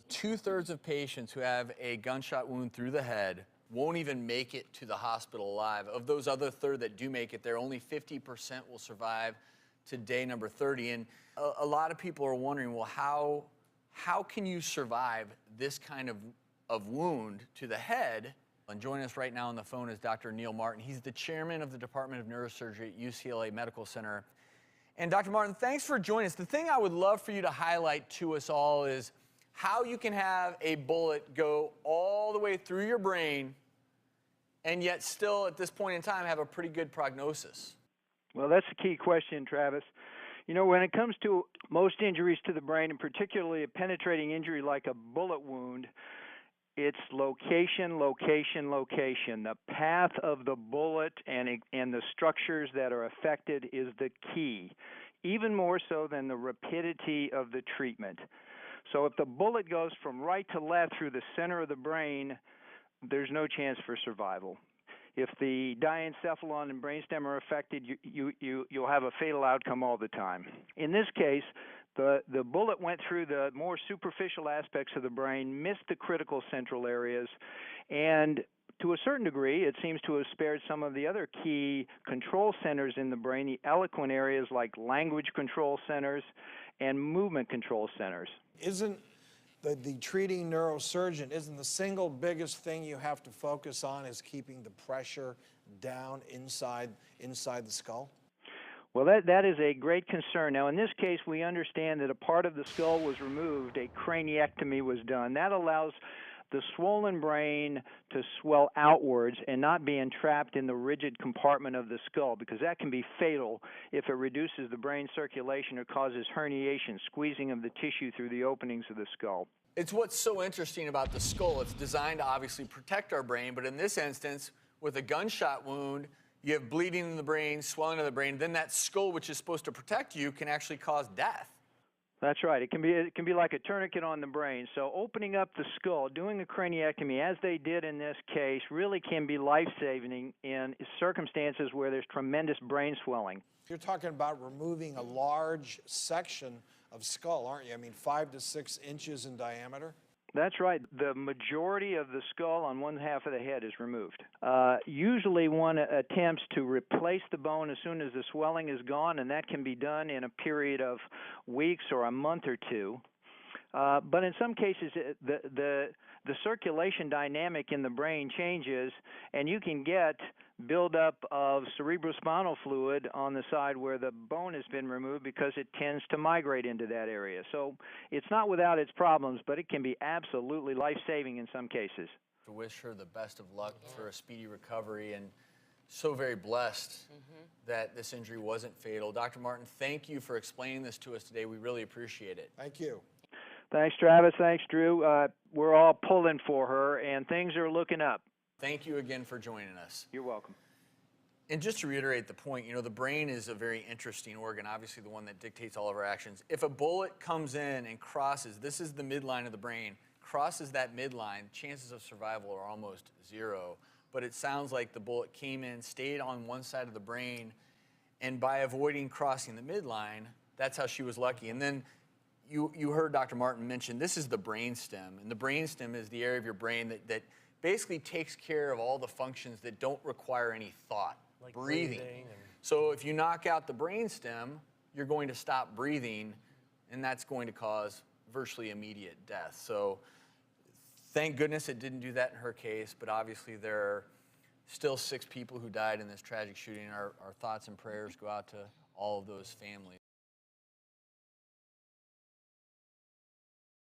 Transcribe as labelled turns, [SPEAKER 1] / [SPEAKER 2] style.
[SPEAKER 1] 2/3 of patients who have a gunshot wound through the head won't even make it to the hospital alive. Of those other third that do make it there, only 50% will survive to day number 30. And a lot of people are wondering, well, how can you survive this kind of wound to the head? And joining us right now on the phone is Dr. Neil Martin. He's the chairman of the Department of Neurosurgery at UCLA Medical Center. And Dr. Martin, thanks for joining us. The thing I would love for you to highlight to us all is how you can have a bullet go all the way through your brain and yet still, at this point in time, have a pretty good prognosis.
[SPEAKER 2] Well, that's the key question, Travis. You know, when it comes to most injuries to the brain, and particularly a penetrating injury like a bullet wound, it's location, location, location. The path of the bullet and the structures that are affected is the key, even more so than the rapidity of the treatment. So if the bullet goes from right to left through the center of the brain, there's no chance for survival. If the diencephalon and brainstem are affected, you'll have a fatal outcome all the time. In this case, the bullet went through the more superficial aspects of the brain, missed the critical central areas, and to a certain degree, it seems to have spared some of the other key control centers in the brain, the eloquent areas like language control centers and movement control centers.
[SPEAKER 3] Isn't the treating neurosurgeon, isn't the single biggest thing you have to focus on is keeping the pressure down inside the skull?
[SPEAKER 2] Well, that is a great concern. Now, in this case, we understand that a part of the skull was removed, a craniectomy was done. That allows the swollen brain to swell outwards and not be entrapped in the rigid compartment of the skull, because that can be fatal if it reduces the brain circulation or causes herniation, squeezing of the tissue through the openings of the skull.
[SPEAKER 1] It's what's so interesting about the skull. It's designed to obviously protect our brain, but in this instance, with a gunshot wound, you have bleeding in the brain, swelling of the brain, then that skull, which is supposed to protect you, can actually cause death.
[SPEAKER 2] That's right. It can be like a tourniquet on the brain. So opening up the skull, doing a craniectomy, as they did in this case, really can be life-saving in circumstances where there's tremendous brain swelling.
[SPEAKER 3] You're talking about removing a large section of skull, aren't you? I mean, 5 to 6 inches in diameter?
[SPEAKER 2] That's right. The majority of the skull on one half of the head is removed. Usually one attempts to replace the bone as soon as the swelling is gone, and that can be done in a period of weeks or a month or two. But in some cases, the circulation dynamic in the brain changes, and you can get buildup of cerebrospinal fluid on the side where the bone has been removed because it tends to migrate into that area. So it's not without its problems, but it can be absolutely life-saving in some cases.
[SPEAKER 1] To wish her the best of luck for a speedy recovery, and so very blessed that this injury wasn't fatal. Dr. Martin, thank you for explaining this to us today. We really appreciate it.
[SPEAKER 3] Thank you.
[SPEAKER 2] Thanks, Travis. Thanks, Drew. We're all pulling for her, and things are looking up.
[SPEAKER 1] Thank you again for joining us.
[SPEAKER 2] You're welcome.
[SPEAKER 1] And just to reiterate the point, you know, the brain is a very interesting organ, obviously the one that dictates all of our actions. If a bullet comes in and crosses, this is the midline of the brain, crosses that midline, chances of survival are almost zero. But it sounds like the bullet came in, stayed on one side of the brain, and by avoiding crossing the midline, that's how she was lucky. And then you heard Dr. Martin mention this is the brainstem, and the brainstem is the area of your brain that basically takes care of all the functions that don't require any thought, like breathing. So if you knock out the brainstem, you're going to stop breathing, and that's going to cause virtually immediate death. So thank goodness it didn't do that in her case, but obviously there are still 6 people who died in this tragic shooting. Our thoughts and prayers go out to all of those families.